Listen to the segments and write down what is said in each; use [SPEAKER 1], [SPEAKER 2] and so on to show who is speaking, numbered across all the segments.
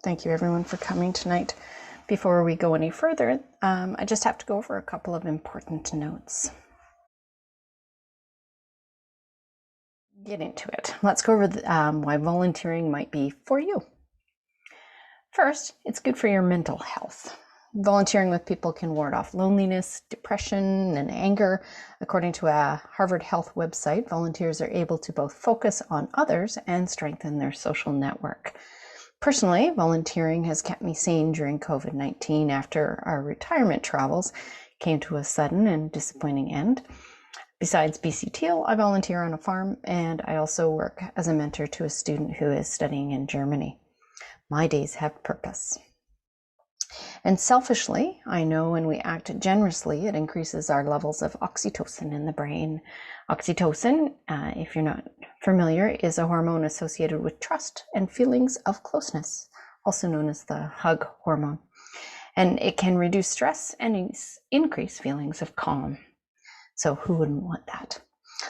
[SPEAKER 1] Thank you everyone for coming tonight. Before we go any further, I just have to go over a couple of important notes. Get into it. Let's go over why volunteering might be for you. First, it's good for your mental health. Volunteering with people can ward off loneliness, depression, and anger. According to a Harvard Health website, volunteers are able to both focus on others and strengthen their social network. Personally, volunteering has kept me sane during COVID-19 after our retirement travels came to a sudden and disappointing end. Besides BC TEAL, I volunteer on a farm, and I also work as a mentor to a student who is studying in Germany. My days have purpose. And selfishly, I know when we act generously, it increases our levels of oxytocin in the brain. Oxytocin, if you're not familiar, is a hormone associated with trust and feelings of closeness, also known as the hug hormone. And it can reduce stress and increase feelings of calm. So who wouldn't want that?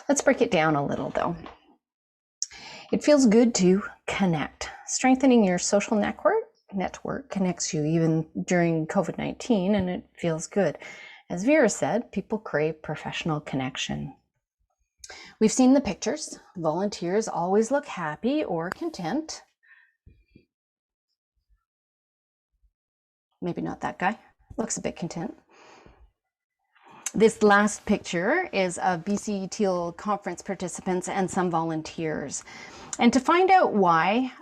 [SPEAKER 1] Let's break it down a little though. It feels good to connect. Strengthening your social network connects you even during COVID-19, and it feels good. As Vera said, people crave professional connection. We've seen the pictures. Volunteers always look happy or content. Maybe not that guy. Looks a bit content. This last picture is of BC TEAL conference participants and some volunteers. And to find out why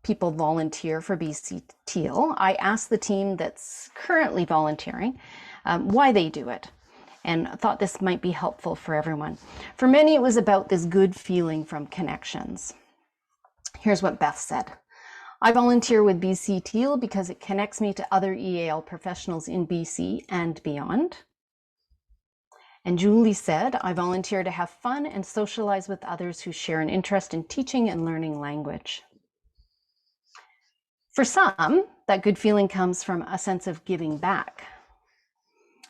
[SPEAKER 1] people volunteer for BC TEAL, I asked the team that's currently volunteering why they do it, and I thought this might be helpful for everyone. For many, it was about this good feeling from connections. Here's what Beth said. I volunteer with BC TEAL because it connects me to other EAL professionals in BC and beyond. And Julie said, I volunteer to have fun and socialize with others who share an interest in teaching and learning language. For some, that good feeling comes from a sense of giving back.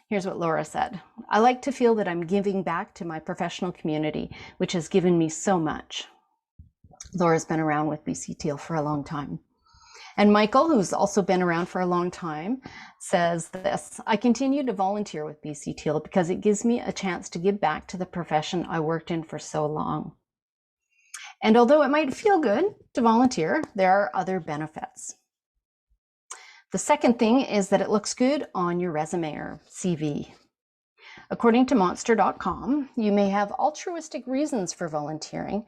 [SPEAKER 1] Here's what Laura said. I like to feel that I'm giving back to my professional community, which has given me so much. Laura's been around with BC TEAL for a long time. And Michael, who's also been around for a long time, says this, I continue to volunteer with BC TEAL because it gives me a chance to give back to the profession I worked in for so long. And although it might feel good to volunteer, there are other benefits. The second thing is that it looks good on your resume or CV. According to monster.com, you may have altruistic reasons for volunteering,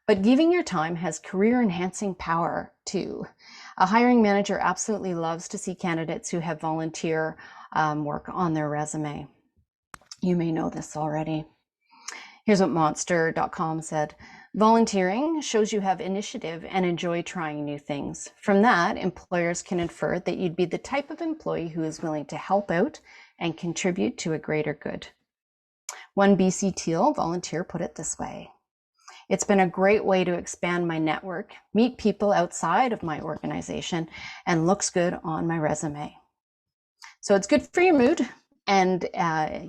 [SPEAKER 1] but giving your time has career-enhancing power too. A hiring manager absolutely loves to see candidates who have volunteer work on their resume. You may know this already. Here's what monster.com said. Volunteering shows you have initiative and enjoy trying new things. From that, employers can infer that you'd be the type of employee who is willing to help out and contribute to a greater good. One BC TEAL volunteer put it this way. It's been a great way to expand my network, meet people outside of my organization, and looks good on my resume. So it's good for your mood and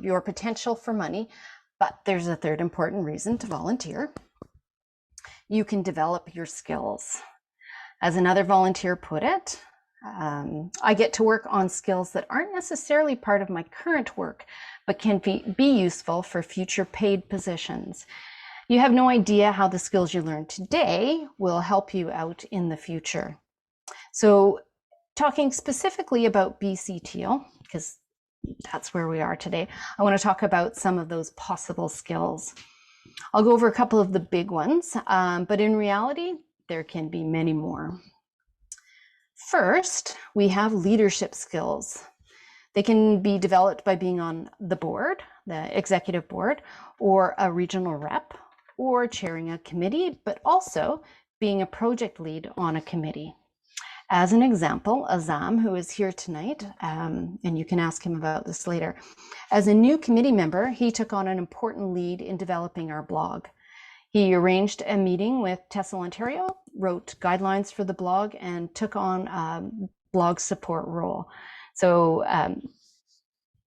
[SPEAKER 1] your potential for money, but there's a third important reason to volunteer. You can develop your skills. As another volunteer put it, I get to work on skills that aren't necessarily part of my current work, but can be useful for future paid positions. You have no idea how the skills you learn today will help you out in the future. So talking specifically about BC TEAL, because that's where we are today, I want to talk about some of those possible skills. I'll go over a couple of the big ones, but in reality, there can be many more. First, we have leadership skills. They can be developed by being on the board, the executive board, or a regional rep, or chairing a committee, but also being a project lead on a committee. As an example, Azam, who is here tonight, and you can ask him about this later, as a new committee member, he took on an important lead in developing our blog. He arranged a meeting with TESOL Ontario, wrote guidelines for the blog, and took on a blog support role. So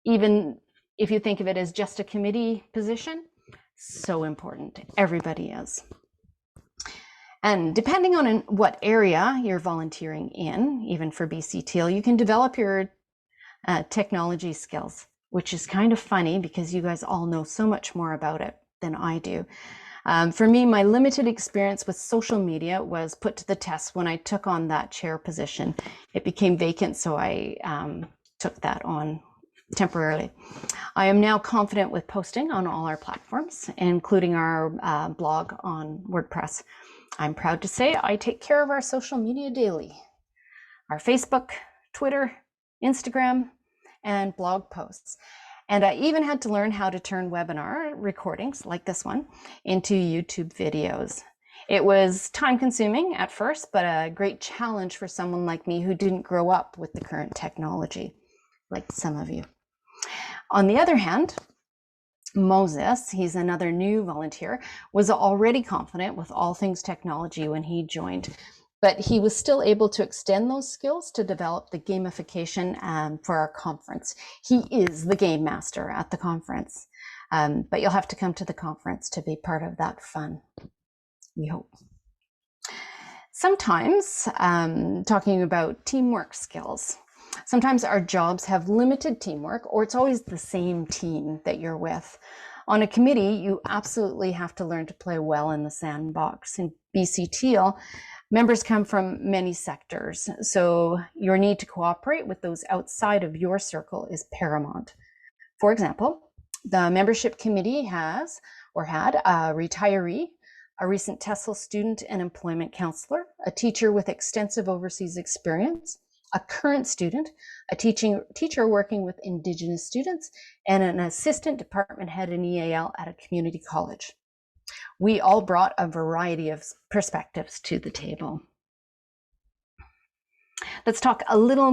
[SPEAKER 1] even if you think of it as just a committee position, so important. Everybody is. And depending on what area you're volunteering in, even for BC TEAL, you can develop your technology skills, which is kind of funny because you guys all know so much more about it than I do. For me, my limited experience with social media was put to the test when I took on that chair position. It became vacant, so I took that on temporarily. I am now confident with posting on all our platforms, including our blog on WordPress. I'm proud to say I take care of our social media daily. Our Facebook, Twitter, Instagram, and blog posts. And I even had to learn how to turn webinar recordings like this one into YouTube videos. It was time consuming at first, but a great challenge for someone like me who didn't grow up with the current technology, like some of you. On the other hand, Moses, he's another new volunteer, was already confident with all things technology when he joined, but he was still able to extend those skills to develop the gamification for our conference. He is the game master at the conference, but you'll have to come to the conference to be part of that fun, we hope. Sometimes, talking about teamwork skills, sometimes our jobs have limited teamwork, or it's always the same team that you're with. On a committee, you absolutely have to learn to play well in the sandbox. In BC TEAL, members come from many sectors, so your need to cooperate with those outside of your circle is paramount. For example, the membership committee has or had a retiree, a recent TESOL student and employment counselor, a teacher with extensive overseas experience, a current student, a teacher working with Indigenous students, and an assistant department head in EAL at a community college. We all brought a variety of perspectives to the table. Let's talk a little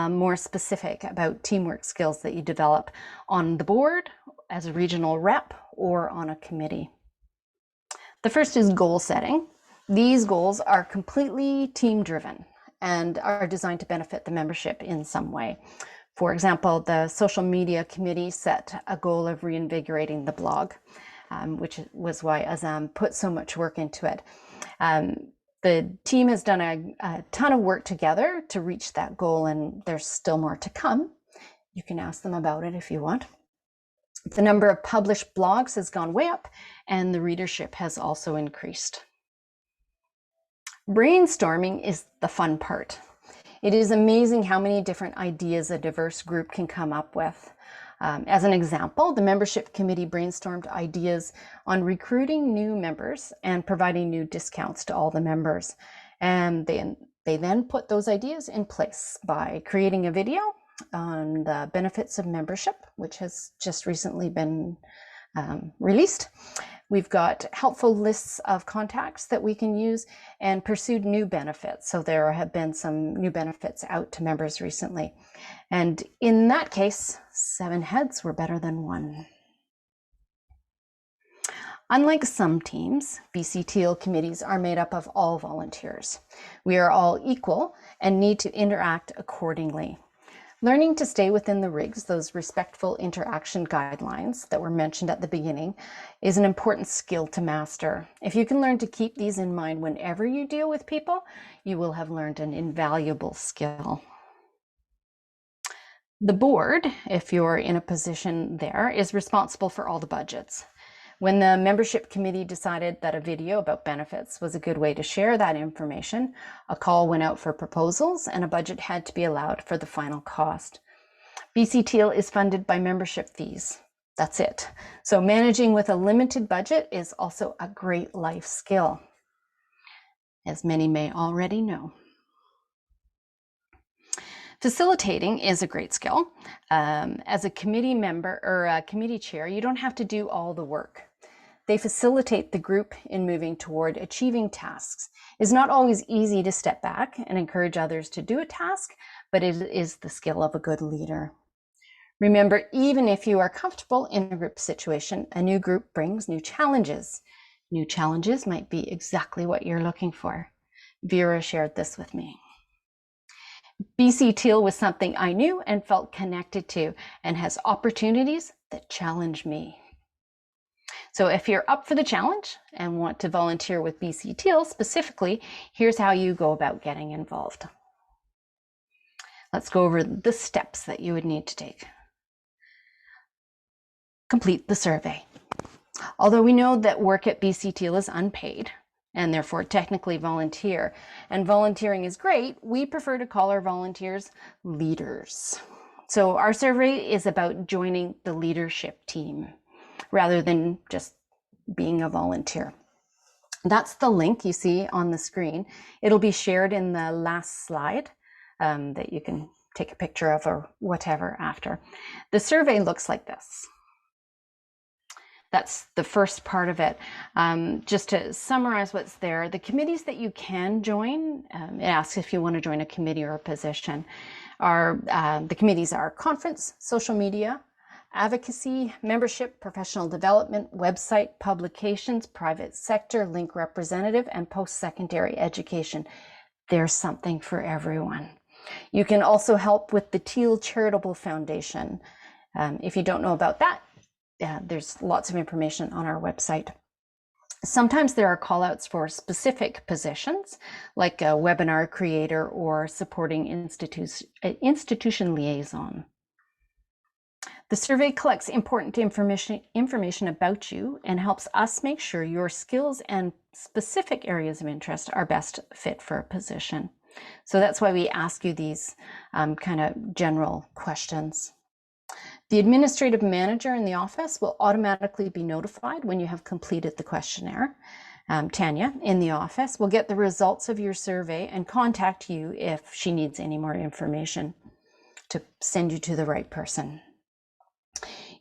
[SPEAKER 1] more specific about teamwork skills that you develop on the board, as a regional rep, or on a committee. The first is goal setting. These goals are completely team-driven and are designed to benefit the membership in some way. For example, the social media committee set a goal of reinvigorating the blog, which was why Azam put so much work into it. The team has done a ton of work together to reach that goal, and there's still more to come. You can ask them about it if you want. The number of published blogs has gone way up, and the readership has also increased. Brainstorming is the fun part. It is amazing how many different ideas a diverse group can come up with. As an example, the membership committee brainstormed ideas on recruiting new members and providing new discounts to all the members. And they then put those ideas in place by creating a video on the benefits of membership, which has just recently been released. We've got helpful lists of contacts that we can use and pursued new benefits. So there have been some new benefits out to members recently. And in that case, 7 heads were better than 1. Unlike some teams, BC TEAL committees are made up of all volunteers. We are all equal and need to interact accordingly. Learning to stay within the rigs, those respectful interaction guidelines that were mentioned at the beginning, is an important skill to master. If you can learn to keep these in mind whenever you deal with people, you will have learned an invaluable skill. The board, if you're in a position there, is responsible for all the budgets. When the membership committee decided that a video about benefits was a good way to share that information, a call went out for proposals and a budget had to be allowed for the final cost. BC TEAL is funded by membership fees. That's it. So managing with a limited budget is also a great life skill, as many may already know. Facilitating is a great skill. As a committee member or a committee chair, you don't have to do all the work. They facilitate the group in moving toward achieving tasks. It's not always easy to step back and encourage others to do a task, but it is the skill of a good leader. Remember, even if you are comfortable in a group situation, a new group brings new challenges. New challenges might be exactly what you're looking for. Vera shared this with me. BC TEAL was something I knew and felt connected to, and has opportunities that challenge me. So if you're up for the challenge and want to volunteer with BC TEAL specifically, here's how you go about getting involved. Let's go over the steps that you would need to take. Complete the survey. Although we know that work at BC TEAL is unpaid and therefore technically volunteer, and volunteering is great, we prefer to call our volunteers leaders. So our survey is about joining the leadership team rather than just being a volunteer. That's the link you see on the screen. It'll be shared in the last slide that you can take a picture of or whatever after. The survey looks like this. That's the first part of it. Just to summarize what's there, the committees that you can join, it asks if you want to join a committee or a position, are the committees are conference, social media, advocacy, membership, professional development, website, publications, private sector, link representative, and post-secondary education. There's something for everyone. You can also help with the TEAL Charitable Foundation. If you don't know about that, there's lots of information on our website. Sometimes there are callouts for specific positions, like a webinar creator or supporting institution liaison. The survey collects important information about you and helps us make sure your skills and specific areas of interest are best fit for a position. So that's why we ask you these kind of general questions. The administrative manager in the office will automatically be notified when you have completed the questionnaire. Tanya in the office will get the results of your survey and contact you if she needs any more information to send you to the right person.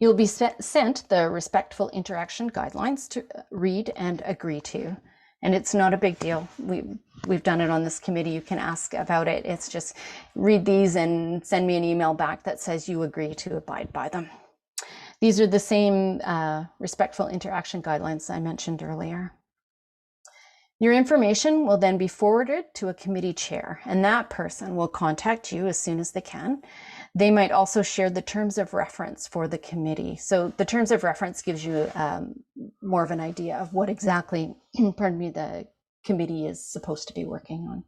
[SPEAKER 1] You'll be sent the respectful interaction guidelines to read and agree to. And it's not a big deal. We've done it on this committee. You can ask about it. It's just read these and send me an email back that says you agree to abide by them. These are the same respectful interaction guidelines I mentioned earlier. Your information will then be forwarded to a committee chair, and that person will contact you as soon as they can. They might also share the terms of reference for the committee. So the terms of reference gives you more of an idea of what exactly, pardon me, the committee is supposed to be working on.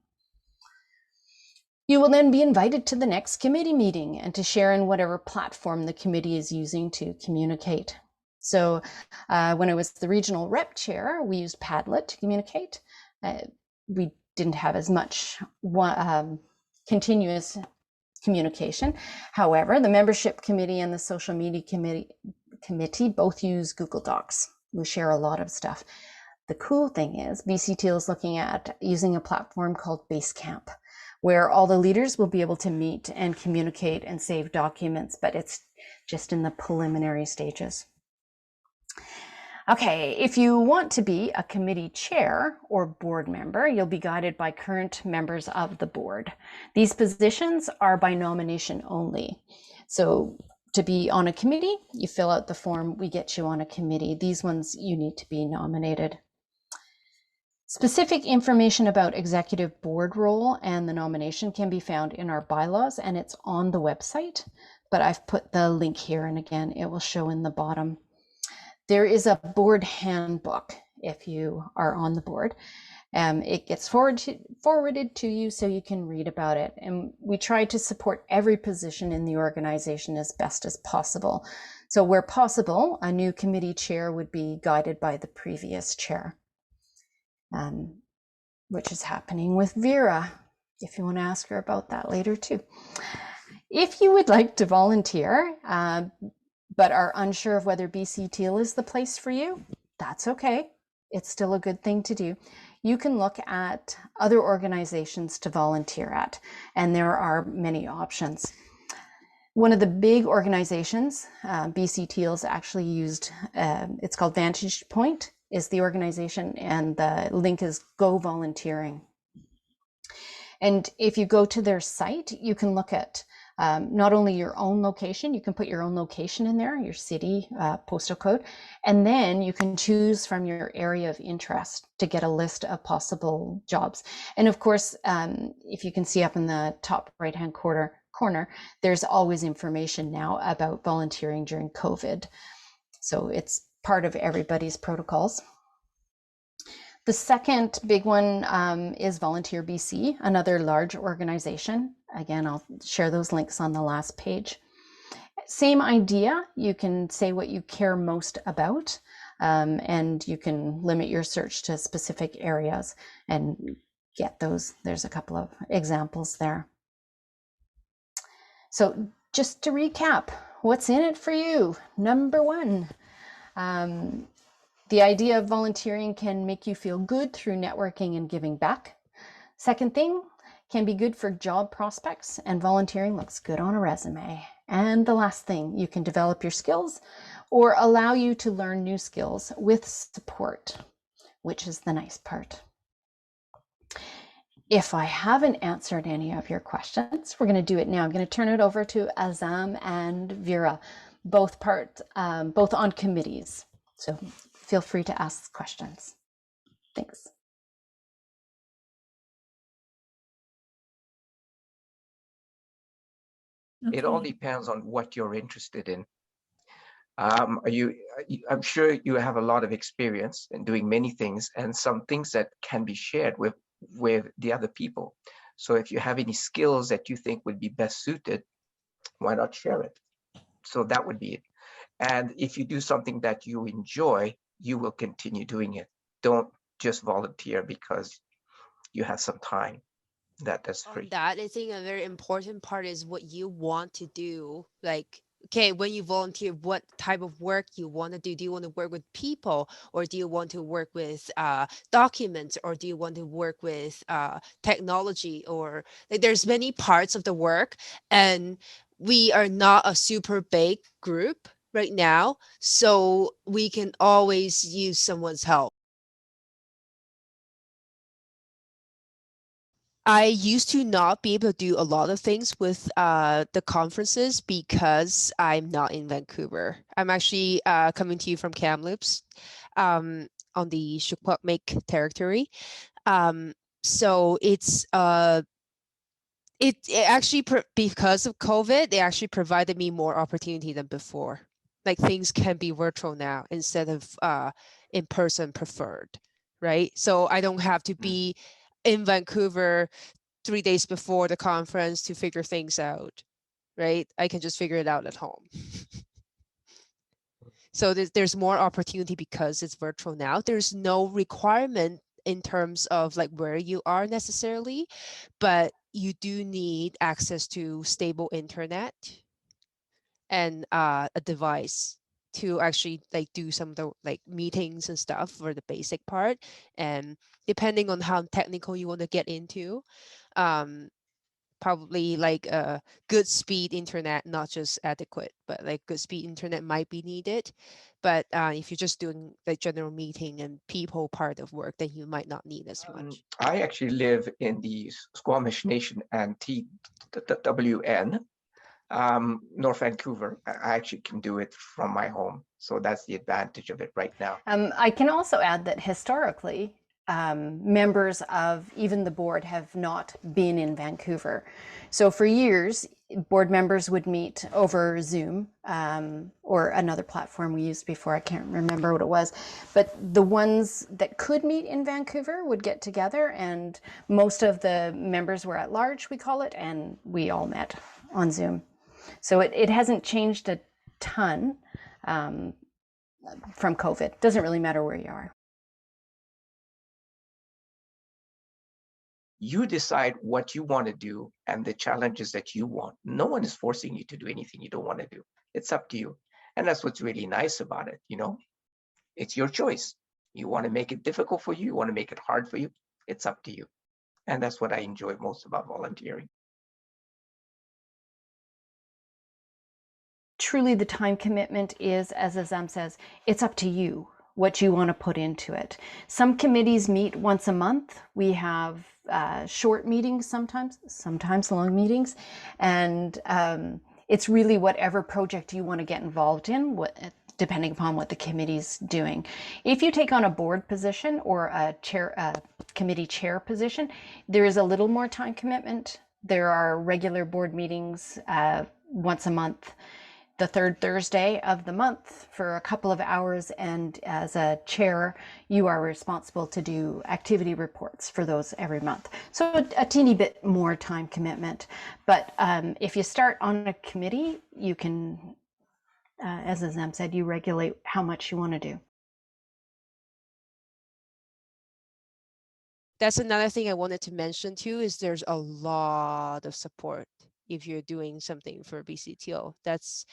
[SPEAKER 1] You will then be invited to the next committee meeting and to share in whatever platform the committee is using to communicate. So when I was the regional rep chair, we used Padlet to communicate. We didn't have as much continuous communication. However, the membership committee and the social media committee both use Google Docs. We share a lot of stuff. The cool thing is BC TEAL is looking at using a platform called Basecamp, where all the leaders will be able to meet and communicate and save documents, but it's just in the preliminary stages. Okay, if you want to be a committee chair or board member, you'll be guided by current members of the board. These positions are by nomination only. So to be on a committee, you fill out the form, we get you on a committee. These ones you need to be nominated. Specific information about executive board role and the nomination can be found in our bylaws, and it's on the website, but I've put the link here, and again, it will show in the bottom. There is a board handbook if you are on the board. It gets forwarded to you so you can read about it. And we try to support every position in the organization as best as possible. So where possible, a new committee chair would be guided by the previous chair, which is happening with Vera, if you want to ask her about that later too. If you would like to volunteer, but are unsure of whether BC TEAL is the place for you, that's okay. It's still a good thing to do. You can look at other organizations to volunteer at, and there are many options. One of the big organizations, BC TEAL's actually used, it's called Vantage Point, is the organization, and the link is Go Volunteering. And if you go to their site, you can look at not only your own location, you can put your own location in there, your city, postal code, and then you can choose from your area of interest to get a list of possible jobs. And of course, if you can see up in the top right-hand corner, there's always information now about volunteering during COVID. So it's part of everybody's protocols. The second big one is Volunteer BC, another large organization. Again, I'll share those links on the last page. Same idea, you can say what you care most about, and you can limit your search to specific areas and get those. There's a couple of examples there. So just to recap, what's in it for you? Number one, the idea of volunteering can make you feel good through networking and giving back. Second thing, can be good for job prospects, and volunteering looks good on a resume. And the last thing, you can develop your skills or allow you to learn new skills with support, which is the nice part. If I haven't answered any of your questions, we're going to do it now. I'm going to turn it over to Azam and Vera, both on committees. So feel free to ask questions. Thanks.
[SPEAKER 2] It all depends on what you're interested in. I'm sure you have a lot of experience in doing many things, and some things that can be shared with the other people. So if you have any skills that you think would be best suited, why not share it? So that would be it. And if you do something that you enjoy, you will continue doing it. Don't just volunteer because you have some time. That's free.
[SPEAKER 3] That I think a very important part is what you want to do. Like, okay, when you volunteer, what type of work you want to do? Do you want to work with people, or do you want to work with documents, or do you want to work with technology? Or like, there's many parts of the work, and we are not a super big group right now, so we can always use someone's help. I used to not be able to do a lot of things with the conferences because I'm not in Vancouver. I'm actually coming to you from Kamloops, on the Secwepemc territory. So it actually because of COVID, they actually provided me more opportunity than before. Like, things can be virtual now instead of in person preferred, right? So I don't have to be in Vancouver 3 days before the conference to figure things out, right? I can just figure it out at home. So there's more opportunity because it's virtual now. There's no requirement in terms of like where you are necessarily, but you do need access to stable internet and a device to actually like do some of the like meetings and stuff for the basic part. And depending on how technical you want to get into, probably like a good speed internet, not just adequate, but like good speed internet might be needed. But if you're just doing the general meeting and people part of work, then you might not need as much.
[SPEAKER 2] I actually live in the Squamish Nation and TWN, North Vancouver. I actually can do it from my home. So that's the advantage of it right now.
[SPEAKER 1] I can also add that historically, members of even the board have not been in Vancouver. So for years, board members would meet over Zoom, or another platform we used before. I can't remember what it was, but the ones that could meet in Vancouver would get together, and most of the members were at large, we call it, and we all met on Zoom. So it hasn't changed a ton from COVID. Doesn't really matter where you are.
[SPEAKER 2] You decide what you want to do and the challenges that you want. No one is forcing you to do anything you don't want to do. It's up to you. And that's what's really nice about it, you know? It's your choice. You want to make it difficult for you, you want to make it hard for you, it's up to you. And that's what I enjoy most about volunteering.
[SPEAKER 1] Truly, the time commitment is, as Azam says, it's up to you what you want to put into it. Some committees meet once a month. We have short meetings sometimes long meetings, and it's really whatever project you want to get involved in, depending upon what the committee's doing. If you take on a board position or a committee chair position, there is a little more time commitment. There are regular board meetings once a month. the third Thursday of the month for a couple of hours, and as a chair, you are responsible to do activity reports for those every month. So a teeny bit more time commitment, but if you start on a committee, you can, as Azam said, you regulate how much you want to do.
[SPEAKER 3] That's another thing I wanted to mention too, is there's a lot of support if you're doing something for BC TEAL. That's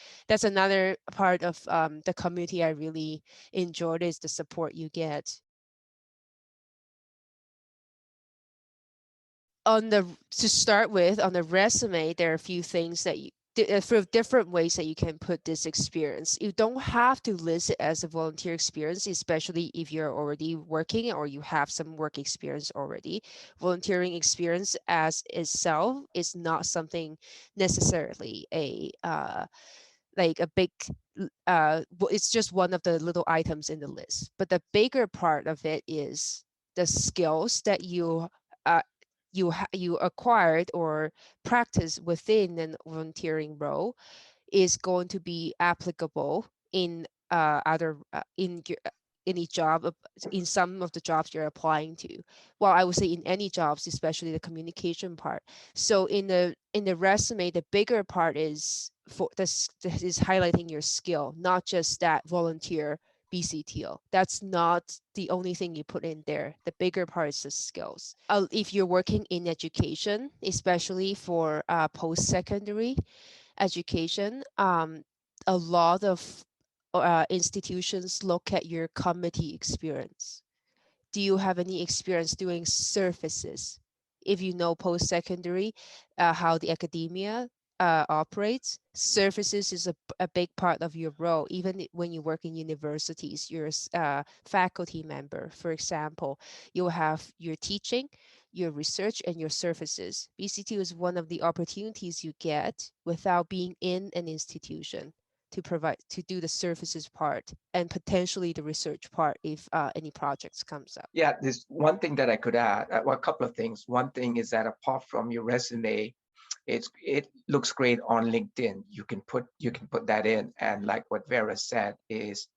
[SPEAKER 3] another part of the community I really enjoyed, is the support you get. To start with, on the resume, there are a few things that for different ways that you can put this experience. You don't have to list it as a volunteer experience, especially if you're already working or you have some work experience already. Volunteering experience as itself is not something necessarily like a big it's just one of the little items in the list. But the bigger part of it is the skills that you acquired or practice within an volunteering role is going to be applicable in other in any job, in some of the jobs you're applying to. Well, I would say in any jobs, especially the communication part. So in the resume, the bigger part is for this is highlighting your skill, not just that volunteer BC TEAL. That's not the only thing you put in there. The bigger part is the skills. If you're working in education, especially for post-secondary education, a lot of institutions look at your committee experience. Do you have any experience doing services? If you know post-secondary, how the academia operates, services is a big part of your role. Even when you work in universities, you're a faculty member, for example, you'll have your teaching, your research, and your services. BCT is one of the opportunities you get without being in an institution to do the services part and potentially the research part if any projects comes up.
[SPEAKER 2] Yeah, there's one thing that I could add, well, a couple of things. One thing is that apart from your resume, it looks great on LinkedIn. You can put that in, and like what Vera said, is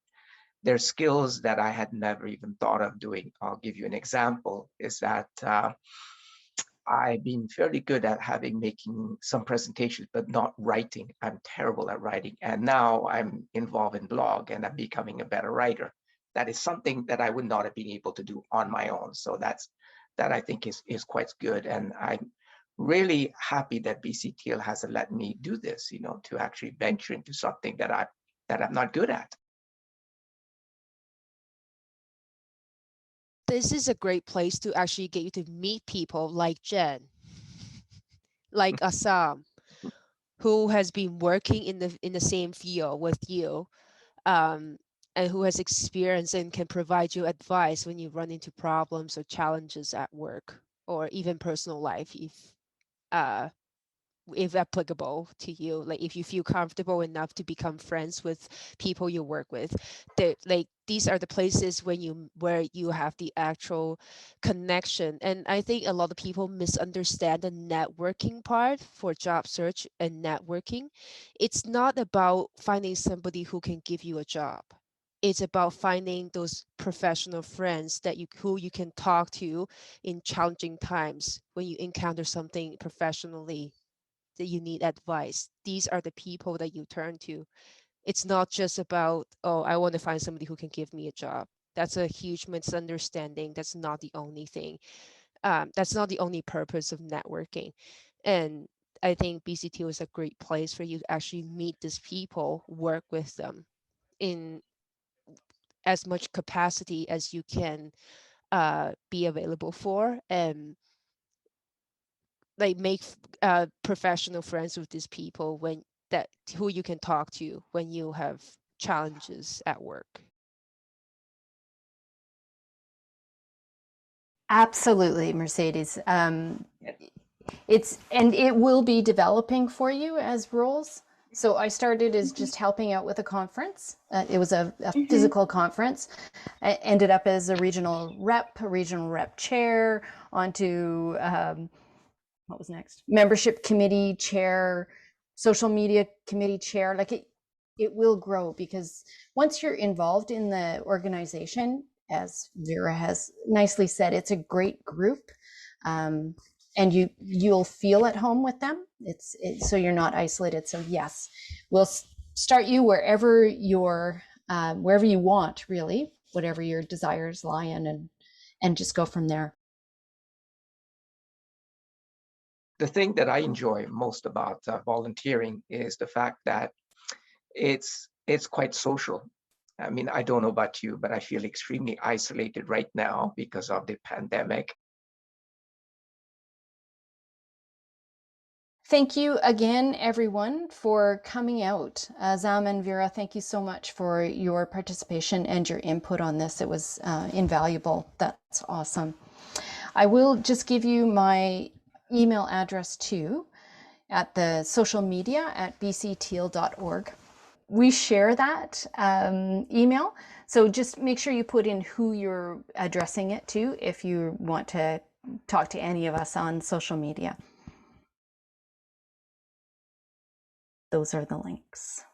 [SPEAKER 2] there's skills that I had never even thought of doing. I'll give you an example. Is that I've been fairly good at making some presentations, but not writing. I'm terrible at writing. And now I'm involved in blog and I'm becoming a better writer. That is something that I would not have been able to do on my own. So that I think is quite good. And I'm really happy that BC TEAL has let me do this, to actually venture into something that I'm not good at.
[SPEAKER 3] This is a great place to actually get you to meet people like Jen, like Assam, who has been working in the same field with you, um, and who has experience and can provide you advice when you run into problems or challenges at work or even personal life, uh, if applicable to you, like if you feel comfortable enough to become friends with people you work with. Like these are the places where you have the actual connection. And I think a lot of people misunderstand the networking part for job search and networking. It's not about finding somebody who can give you a job. It's about finding those professional friends who you can talk to in challenging times when you encounter something professionally that you need advice. These are the people that you turn to. It's not just about, oh, I want to find somebody who can give me a job. That's a huge misunderstanding. That's not the only thing. That's not the only purpose of networking. And I think BCT was a great place for you to actually meet these people, work with them in as much capacity as you can be available for, and like make professional friends with these people who you can talk to when you have challenges at work.
[SPEAKER 1] Absolutely, Mercedes. It will be developing for you as roles. So I started as just helping out with a conference. It was a physical conference. I ended up as a regional rep chair, onto what was next? Membership committee chair, social media committee chair. it will grow, because once you're involved in the organization, as Vera has nicely said, it's a great group. And you'll feel at home with them. So you're not isolated. So yes, we'll start you wherever wherever you want, really, whatever your desires lie in, and just go from there.
[SPEAKER 2] The thing that I enjoy most about volunteering is the fact that it's quite social. I mean, I don't know about you, but I feel extremely isolated right now because of the pandemic.
[SPEAKER 1] Thank you again, everyone, for coming out. Zam and Vera, thank you so much for your participation and your input on this. It was invaluable. That's awesome. I will just give you my email address too at the social media at bcteal.org. We share that email, so just make sure you put in who you're addressing it to if you want to talk to any of us on social media. Those are the links.